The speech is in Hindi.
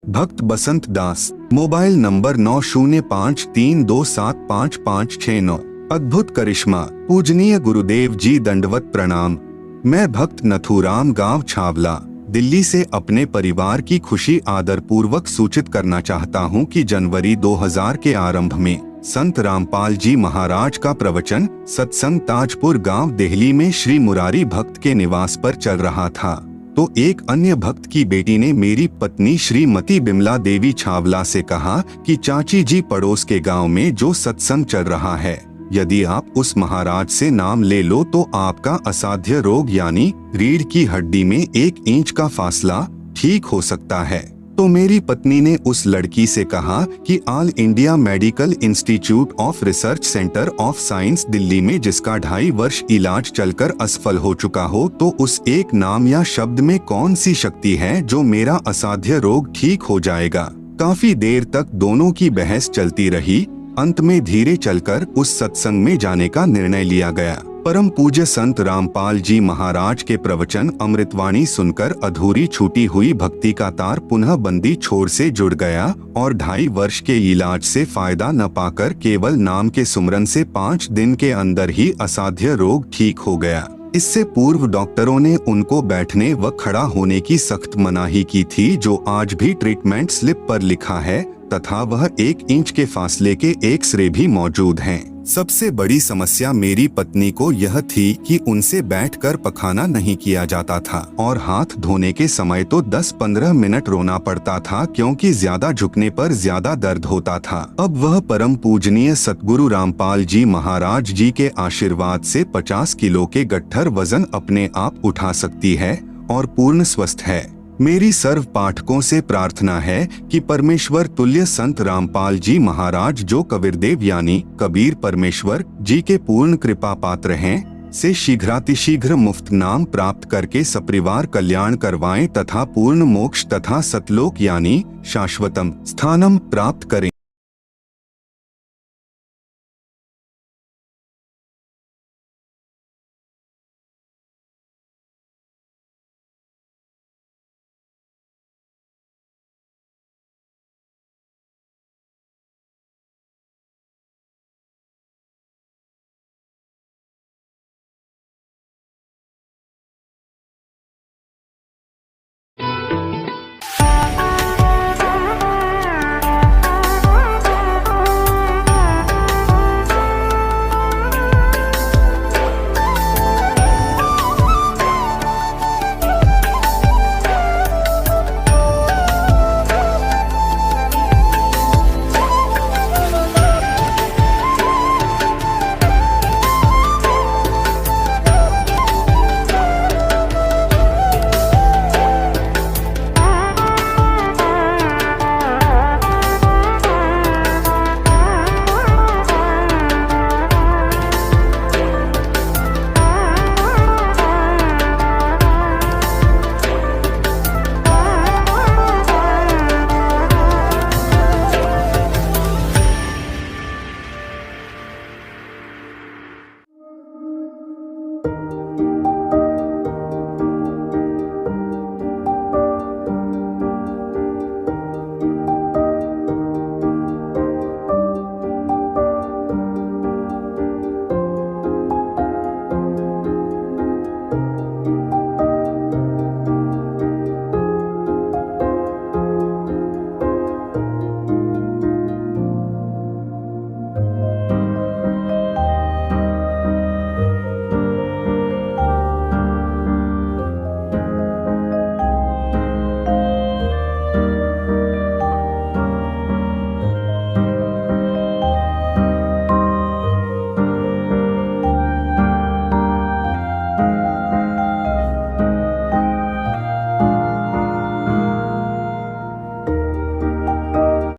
भक्त बसंत दास, मोबाइल नंबर 9053275569। अद्भुत करिश्मा, पूजनीय गुरुदेव जी दंडवत प्रणाम। मैं भक्त नथुराम गांव छावला, दिल्ली से अपने परिवार की खुशी आदरपूर्वक सूचित करना चाहता हूं कि जनवरी 2000 के आरंभ में संत रामपाल जी महाराज का प्रवचन सत्संग ताजपुर गांव दिल्ली में श्री मुरारी भक्त के निवास पर चल रहा था, तो एक अन्य भक्त की बेटी ने मेरी पत्नी श्रीमती बिमला देवी छावला से कहा कि चाची जी पड़ोस के गांव में जो सत्संग चल रहा है, यदि आप उस महाराज से नाम ले लो तो आपका असाध्य रोग यानी रीढ़ की हड्डी में 1 इंच का फासला ठीक हो सकता है। तो मेरी पत्नी ने उस लड़की से कहा कि all India medical institute of research centre of science Delhi में जिसका 2.5 वर्ष इलाज चलकर असफल हो चुका हो, तो उस एक नाम या शब्द में कौन सी शक्ति है जो मेरा असाध्य रोग ठीक हो जाएगा। काफी देर तक दोनों की बहस चलती रही। अंत में धीरे चलकर उस सत्संग में जाने का निर्णय लिया गया। परम पूज्य संत रामपाल जी महाराज के प्रवचन अमृतवाणी सुनकर अधूरी छूटी हुई भक्ति का तार पुनः बंदी छोर से जुड़ गया और 2.5 वर्ष के इलाज से फायदा न पाकर केवल नाम के सुमरन से 5 दिन के अंदर ही असाध्य रोग ठीक हो गया। इससे पूर्व डॉक्टरों ने उनको बैठने व खड़ा होने की सख्त मनाही की थी, जो आज भी ट्रीटमेंट स्लिप पर लिखा है, तथा वह 1 इंच के फासले के एक्स-रे भी मौजूद हैं। सबसे बड़ी समस्या मेरी पत्नी को यह थी कि उनसे बैठकर पखाना नहीं किया जाता था और हाथ धोने के समय तो 10-15 मिनट रोना पड़ता था, क्योंकि ज्यादा झुकने पर ज्यादा दर्द होता था। अब वह परम पूजनीय सतगुरु रामपाल जी महाराज जी के आशीर्वाद से 50 किलो के गट्ठर वजन अपने आप उठा सकती है और पूर्ण स्वस्थ है। मेरी सर्व पाठकों से प्रार्थना है कि परमेश्वर तुल्य संत रामपाल जी महाराज, जो कबीरदेव यानी कबीर परमेश्वर जी के पूर्ण कृपा पात्र हैं, से शीघ्रातिशीघ्र मुफ्त नाम प्राप्त करके सपरिवार कल्याण करवाएं तथा पूर्ण मोक्ष तथा सतलोक यानी शाश्वतम स्थानम प्राप्त करें।